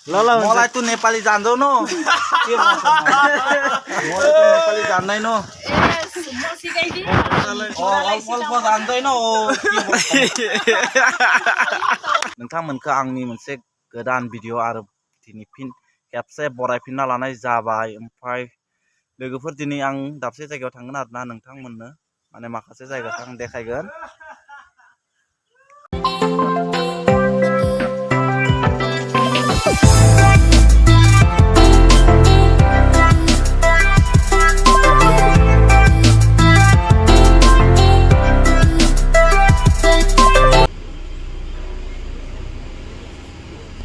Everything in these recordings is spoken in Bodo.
मलाई तू नेपाली जान्दैनौ के मलाई तू नेपाली जान्दैनौ अल्प जान्दैनौ नोंथांमोनखौ आंनि मोनसे गोदान भिडिअ आरो दिनै फिन खेबसे बरायफिनना लानाय जाबाय ओमफ्राय लोगोफोर दिनै आं दाबसे जायगायाव थांगोन आरोना नोंथांमोननो माने माखासे जायगाखौ आं देखायगोन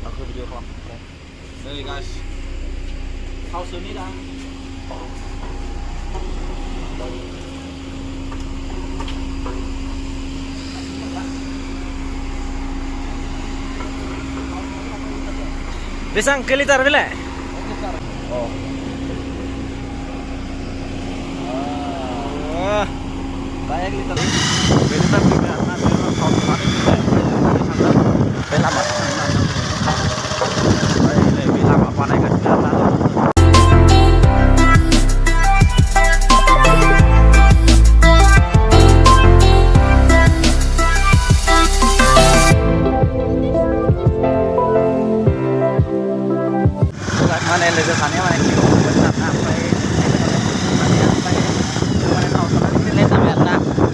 aku video call. Hey guys, house ini dah. Besang kelitar bila? Oh. Banyak liter. Liter juga. Nanti house mana juga. Bela mas. Mana logo sana mana kita besar sampai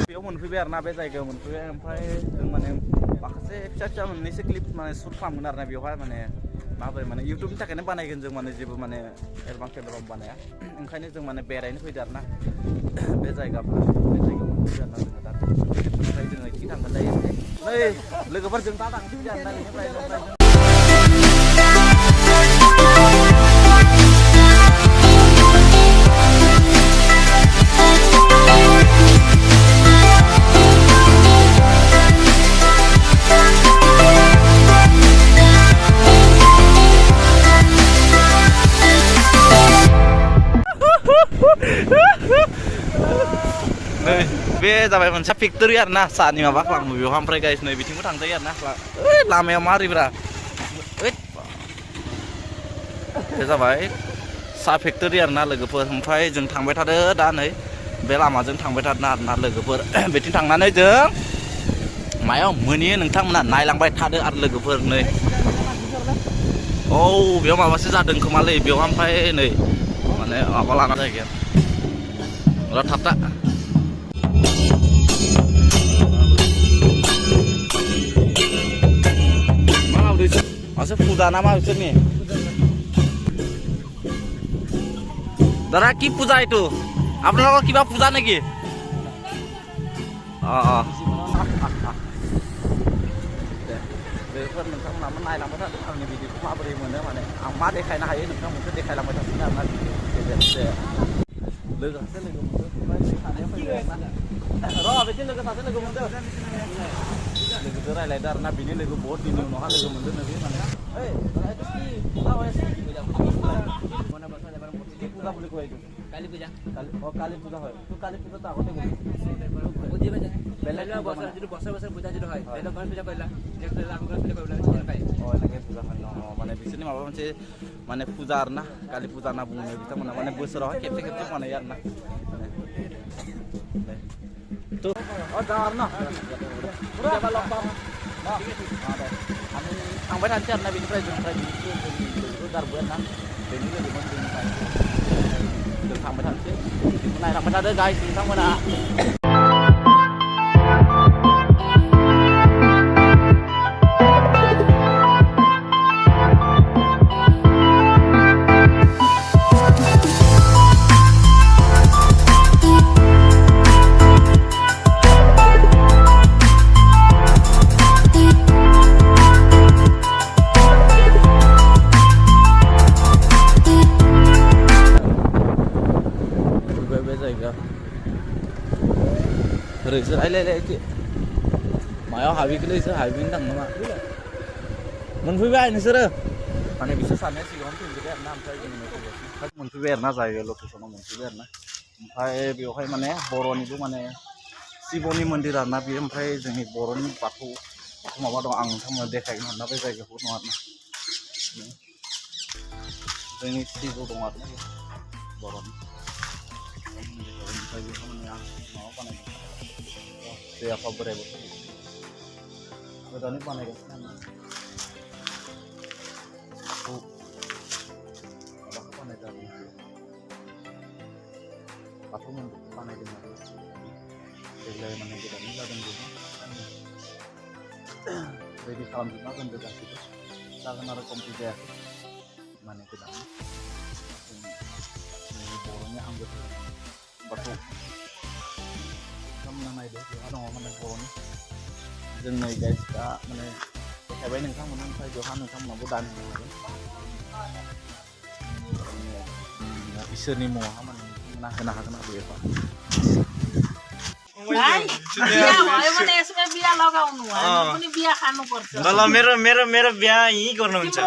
बेयाव मोनफैबाय आरोना बे जायगायाव मोनफैबाय ओमफ्राय जों माने माखासे फिसा फिसा मोननैसो क्लिप माने शुट खालामगोन आरोना बेवहाय माने माबोरै माने इउटिउबनि थाखायनो बानायगोन जों माने जेबो माने एलबाम बानाया ओंखायनो जों माने बेरायनो फैदो आरोना बे जायगायाव मोनफैबाय आरोना जोङो दा ओमफ्राय जोङो इथिं थांगोन दायो नै लोगोफोरजों दा थांसै आरोना बेनिफ्राय बे जाबाय मोनसे फेक्टरि आरोना सानि माबा खालामो बेवहाय ओमफ्राय गाइस नै बिथिंबो थांजायो आरोना लामायाव मारैब्रा बे जाबाय साहा फेक्टरि आरोना लोगोफोर ओमफ्राय जों थांबाय थादो दा नै बे लामाजों थांबाय थादों आरोना लोगोफोर बिथिं थांनानै जों मायाव मोनहैयो नोंथांमोना नायलांबाय थादो आरो लोगोफोर नै औ बेयाव माबासो जादों खोमालै बेयाव ओमफ्राय नै माने माबा लाना जायगाया र थाबथा Masuk puja nama maksud nih. Darah ki puja itu. Apa kiba puja lagi? Oh. बेफोर नोंथांमोना नायलांबाय थादों आंनि भिडिअखौ माबोरै मोनो माने आं मा देखायनो हायो नोंथांमोनखौ देखायलांबाय थासिगोन आरोना गेजेरसे लोगो सासे लोगो मोनदों सानैया फैबाय आरोना र' बिदि लोगो सासे लोगो मोनदों लोगोजों रायलायदों आरोना बिनि लोगो बहुत दिननि उनावहा लोगो मोनदों नों माने ओइ itu sih पूजा बोले को itu काली पूजा काली पूजा হয় তো काली पूजा তো আগতে বুঝি বুঝি বেলা বছর যদি বছর পূজা যদি হয় তাহলে গণেশ পূজা কইলা নেক্সট লাখ গণেশ পূজা কইলা পাই এনেকে পূজা হয় মানে बिसोरनि माबा मोनसे माने पूजा आरोना काली पूजा होनना बुङो बिथांमोना माने बोसोरावहाय खेबसे बानायो आरोना तो जा आरोना पुरा लकडाउन थांबाय थानोसै आरोना बेनिफ्राय जों गारबोबाय आरोना बेनि लोगोमोन जों थांबाय थानोसै नायलांबाय थादो गाइस नोंथांमोना Risa lại chị mày hỏi vì cái này hỏi vì đằng nó mà mình vui vẻ này sơ माने बिसोर सानैया सिगाङावनो फैजोब्बाय आरोना ओमफ्राय जों मोनफैबाय आरोना जायगा लकेसनाव मोनफैबाय आरोना ओमफ्राय बेवहाय माने बर'निबो माने शिबनि मन्दिर आरोना बेयो ओमफ्राय जोंनि बर'नि बाथौ माबा दं आं नोंथांमोननो देखायगोन आरोना बे जायगाखौ दं आरोना जोंनि सिजौ दं आरो बर'नि ओमफ्राय बेखौ माने आं माबा बानायदों जे आफा बोराइ बाथौ गोदानै बानायगासिनो आङो माबाखौ बानायदों आरो बाथौ मन्दिरखौ बानायदों आरो देग्लाय माने गोदानै जादों बेनो रेडि खालामजोबना दोनदों गासैबो जागोन आरो कमप्लिट जायाखै माने गोदान बर'नि आंगो बाथौ नोंथांमोना नायदो बेहा दङ माने बर'नि जों नै गाइस दा माने देखायबाय नोंथांमोना ओमफ्राय बेवहा नोंथांमोनाबो दान होनो हागोन इसोरनि मुङावहा माने नोंथांमोना होनो हागोन आरो बेवहा मेरो बिहा यहीँ गर्नुहुन्छ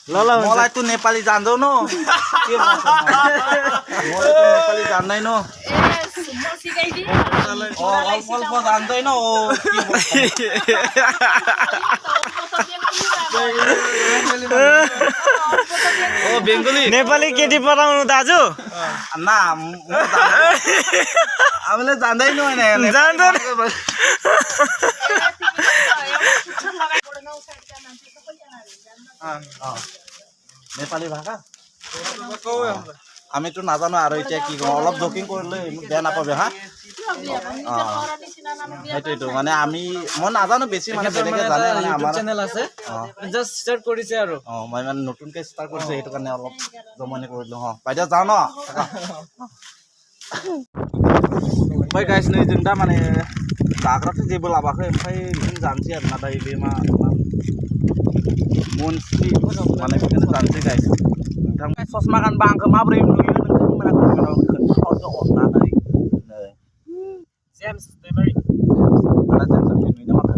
ल मलाई तँ नेपाली जान्दैनौ नेपाली जान्दैनौ अल्प जान्दैनौ ओ बेङ्गली नेपाली केटी पठाउनु दाजु ना हामीले जान्दैनौ जान्दैन नेपाली भाषा আমিতো নাজানো আৰু এতিয়া কি কওঁ অলপ জকিং কৰিলে বেয়া নাপাবে হা সেইটোৱেতো মানে মই নাজানো বেছি মানে বেলেগে জানে মানে আমাৰ চেনেল আছে জাষ্ট ষ্টাৰ্ট কৰিছে আৰু মই মানে নতুনকে ষ্টাৰ্ট কৰিছে সেইটো কাৰণে অলপ জমনি কৰিলো বাইদেউ যাওঁ ন ओमफ्राय गाइस नै जों दा माने जाग्राथ' जेबो लाबाखै ओमफ्राय बिदिनो जानोसै आरो ना दायो बे मा मनस्रि माने बेखौनो जानोसै गाइस नोंथां ससमा गानबा आंखौ माबोरै नुयो नोंथांमोना कमेन्टआव खोन्थाहरदो अननानै नै जेम्स मेमोरि आदा जेम्स नुयो ना माखो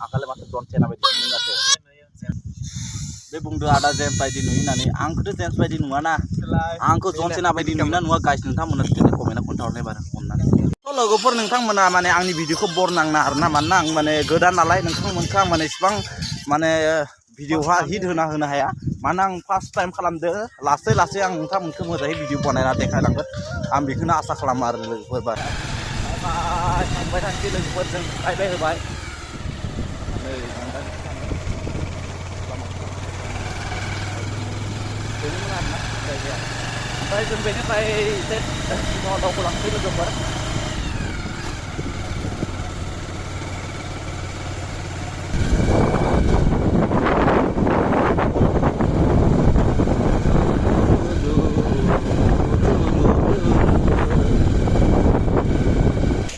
आखाले माथो डन चेना बायदि नुगासो बे बुंदो आदा जेम्स बायदि नुयो होननानै आंखौथ' जेम्स बायदि नुवाना आंखौ जन चेना बायदि नुयोना नुवा गाइस नोंथांमोना कमेन्टआव खोन्थाहरनाय बार अननानै लोगोफोर नोंथांमोना माने आंनि भिडिअखौ बर नांना आरोना मानोना आं माने गोदान नालाय नोंथांमोनखौ आं माने इसिबां माने भिडिअहा हिट होनो हाया मानोना आं फार्स्ट टाइम खालामदो लासै लासै आं नोंथांमोनखौ मोजाङै भिडिअ बानायना देखायलांगोन आं बेखौनो आसा खालामो आरो लोगोफोर बार थांबाय थानोसै लोगोफोर जों बाय होबाय ओमफ्राय जों बेनिफ्राय एसे सिगाङाव दावखोलांसै लोगोफोर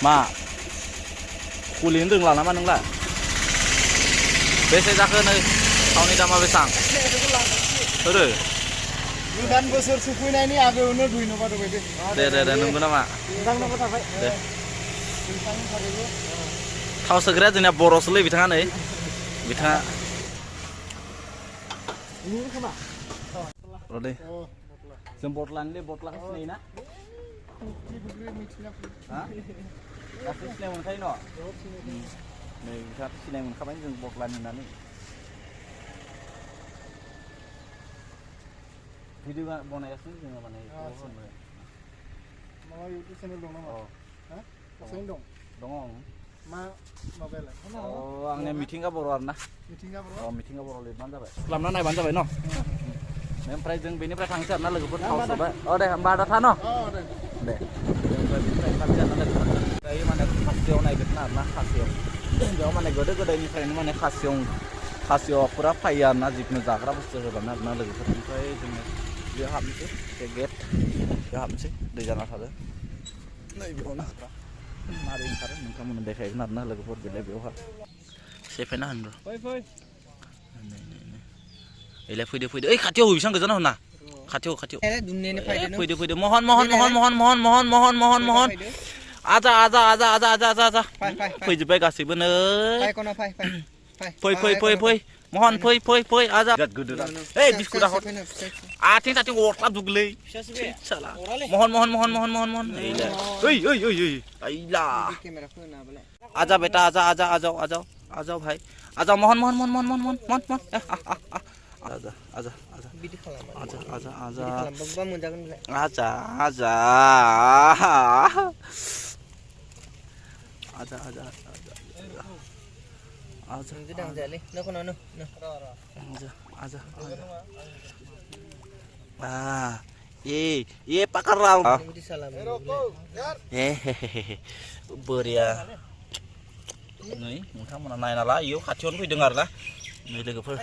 मा कुलिनो रोंला नामा नोंला बेसे जाखो नै थावनि दामा बेसेबां होरो गोदान बोसोर सफैनायनि आगोलावनो दुइ नम्बर दबाय दे नंगौ नामा नोंथांनोबो थाबाय दे थाव सोग्राया जोंनिया बर'सोलै बिथाङा नै बिथाङा दे जों बटलानिलै बटलाखौ सिनायोना गासै सिनाय मोनखायो न' नै बिथाङाथ' सिनाय मोनखाबाय जों बटलानि होननानै भिडिअ बनायगासिनो जोङो माने माबा इउटुब चेनेल दं नामा गासैनो दङ मा माबायालाय आंनिया मिथिंगा बर' आरोना मिथिंगा बर' मिथिंगा बर' लिरबानो जाबाय खालामना नायबानो जाबाय न' ओमफ्राय जों बेनिफ्राय थांसै आरोना लोगोफोर थाव सोबाय दे होमबा आदा था न' दे बेनिफ्राय थांसै आरोना लोगोफोर दायो माने खासियाव नायगोन आरोना खासियाव बेयाव माने गोदो गोदायनिफ्रायनो माने खासियाव फुरा फायो आरोना जिखुनु जाग्रा बुस्थु होबानो आरोना लोगोफोर ओमफ्राय जोङो बेयाव हाबनोसै बे गेट बेयाव हाबनोसै दै जाना थादो नै बेयावनो मारै ओंखारो नोंथांमोननो देखायगोन आरोना लोगोफोर बेलाय बेयावहा सेफायना होनो एलाय फैदो ओइ खाथियाव बेसेबां गोजानाव होना खाथियाव फैदो महन आजा फैजोब्बाय गासैबो नै फै महन फै आजा बिराद गोदोरा ओइ बिस्कुटा हर आथिं थाथिं अरख्लाब दुगलै साला महन ओइ आइला आजा बेटा आ जाओ भाई आ जाओ महन आजा बिदि खालाम आजा खालामबा मोनजागोन बेलाय आजा gedang jali no kono no aja ye pakarau bidik salam boria नै नोंथांमोना नायना ला इयाव खाथियावनो फैदों आरो ना नै लोगोफोर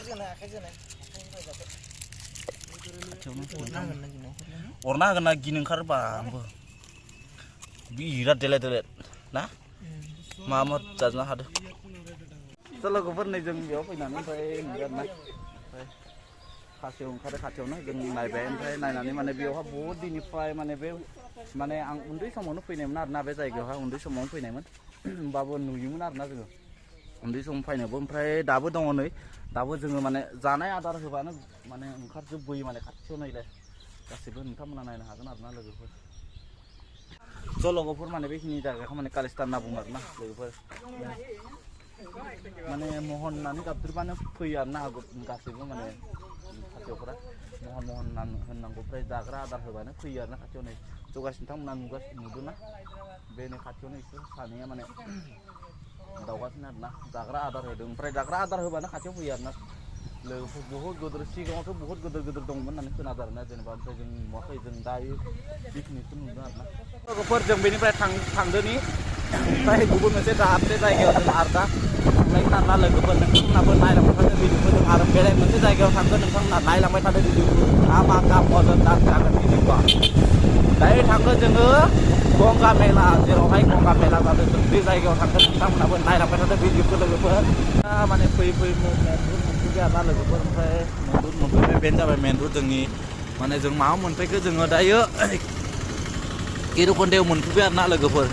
अरना होगोन ना गिनो ओंखारोबा आंबो बिराद देलाय ना मा जानो हादों लोगोफोर नै जों बेयाव फैनानै ओमफ्राय नुगोन ना खासेयाव ओंखारो खाथियावनो जों नायबाय ओमफ्राय नायनानै माने बेयावहाय बहुद दिननिफ्राय माने बे माने आं उन्दै समावनो फैनायमोन आरोना बे जायगायावहाय उन्दै समावनो फैनायमोन होमबाबो नुयोमोन आरोना जोङो उन्दै समाव फैनायबो ओमफ्राय दाबो दङ नै दाबो जोङो माने जानाय आदार होबानो माने ओंखारजोबबोयो माने खाथियाव नायलाय गासैबो नोंथांमोना नायनो हागोन आरोना लोगोफोर लोगोफोर माने बेखिनि जायगाखौ माने कालिस्तान होनना बुङो आरोना लोगोफोर माने महन होननानै गाबज्रिबानो फैयो आरोना गासैबो माने खाथियावफोरा महन होननांगौ ओमफ्राय जाग्रा आदार होबानो फैयो आरोना खाथियाव नै जगासि नोंथांमोना नुदोंना बेनि खाथियावनो इसोर सानैया माने दावगासिनो आरोना जाग्रा आदार होदों ओमफ्राय जाग्रा आदार होबानो खाथियाव फैयो आरोना लोगोफोर बहुत गोदोर सिगाङावथ' बहुत गोदोर दंमोन होननानै खोनादों आरोना जेनेबा ओमफ्राय जों नुवाखै जों दायो बेखिनिखौ नुदों आरोना लोगोफोर जों बेनिफ्राय थांदोनि ओमफ्राय गुबुन मोनसे दाबसे जायगायाव जों आरो दा थांनायनि आरोना लोगोफोर नोंथांमोनाबो नायलांबाय थादों भिडिअखौ जों आरो बेलेग मोनसे जायगायाव थांगोन नोंथांमोना नायलांबाय थादों भिडिअखौ मा गाब अजन दान जागोन भिडिअखौ दायो थांगोन जोङो गंगा मेला जेरावहाय गंगा मेला जादों जों बे जायगायाव थांगोन नोंथांमोनाबो नायलांबाय थादों भिडिअखौ लोगोफोर माने फैयै मोनफैबाय आरोना लोगोफोर ओमफ्राय मोनफैबाय बेनो जाबाय मेन रुट जोंनि माने जों माबा मोनफैखो जोङो दायो किरुकन्डेयाव मोनफैबाय आरोना लोगोफोर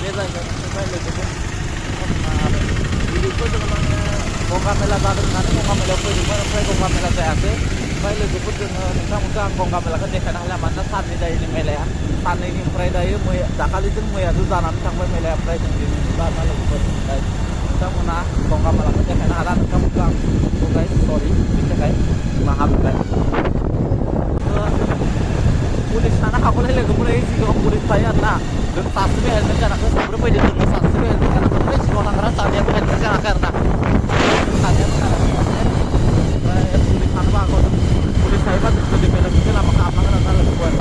बे जायगायाव मोनफैबाय लोगोफोर भिडिअखौ जोङो माने गंगा मेला जादों होननानै गंगा मेलायाव फैदोंमोन ओमफ्राय गंगा मेला जायाखै ओमफ्राय लोगोफोर जोङो नोंथांमोनखौ आं गंगा मेलाखौ देखायनो हालिया मानोना साननै जायो मेलाया साननैनि ओमफ्राय दायो दाखालिजों मैयाजों जानानै थांबाय मेलाया ओमफ्राय जों दिनै नुला आरोना लोगोफोर नोंथांमोना गंगा मेलाखौ देखायनो हाला नोंथांमोनखौ आं बुंबाय सरि बेनि थाखाय निमाहा बिबाय पुलिस थानो हागौलै लोगोफोर सिगाङाव पुलिस थायो आरोना जों सासेबो हेलमेट गानाखै साब्रै फैदों जोङो सासेबो हेलमेट गानाखै ओमफ्राय सिगाङाव थांग्रा सानैयाबो हेलमेट गानाखै आरोना सानैयाबो गानाखै ओमफ्राय पुलिस थानोबो हागौ पुलिस थायोबा जों गोदो बेलेग मोनसे लामाखौ हाबनांगोन आरोना लोगोफोर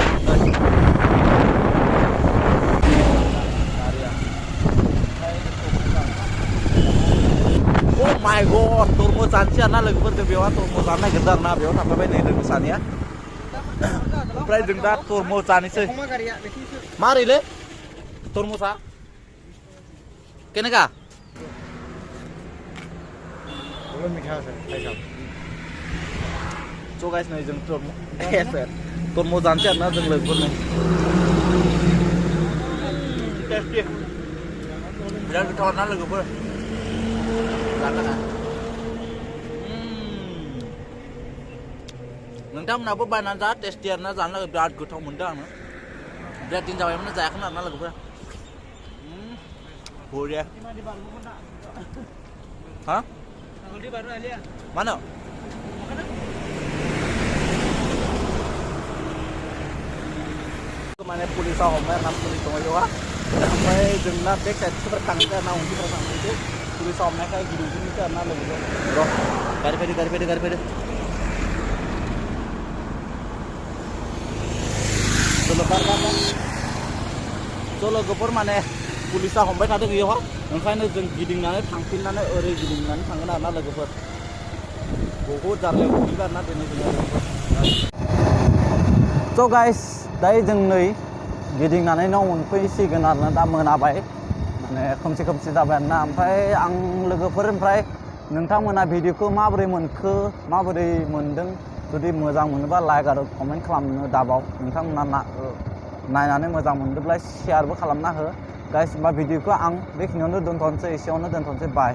Oh my god, turmuz जानोसै आरोना लोगोफोर जों बेयावहा turmuz जानो नागिरदों आरोना बेयाव थांबाय नै लोगो सानैया ओमफ्राय जों दा turmuz जानोसै मारैलै turmuzआ केनेका बहुत मीठा है भाई साहब so guys नै जों turmuz जानोसै आरोना जों लोगोफोर नै बिराद गोथाव आरोना लोगोफोर नोंथांमोनाबो बायनानै जा टेस्टि आरोना जानो लागै बिराद गोथाव मोनदों आङो बिराद दिन जाबायमोन जायाखैमोन आरोना लोगोफोरा बरिया हा मानो माने पुलिसा हमबाय आरोना पुलिस दङ बेयावहा ओमफ्राय जोंना बेक साइडफोर थांसै आरोना उनथिफ्राव थांसै पुलिस हमनायखाय गिदिंफिननोसै आरोना लोगोफोर र' गारि फैदो लोगोफोर माने पुलिसा हमबाय थादों बेयावहा ओंखायनो जों गिदिंनानै थांफिननानै ओरै गिदिंनानै थांगोन आरोना लोगोफोर बहुद जारलायाव गोग्लैबाय आरोना दिनै जोङो स' गाइस दायो जों नै गिदिंनानै न' मोनफैसिगोन आरोना दा मोनाबाय माने खोमसि जाबाय आरोना ओमफ्राय आं लोगोफोर ओमफ्राय नोंथांमोना भिडिअखौ माबोरै मोनखो माबोरै मोनदों जुदि मोजां मोनोबा लाइक आरो कमेन्ट खालामनो दाबाव नोंथांमोना नायनानै मोजां मोनदोंब्ला शेयारबो खालामना हो गाइस होमबा भिडिअखौ आं बेखिनियावनो दोनथ'नोसै एसेयावनो दोनथ'नोसै बाय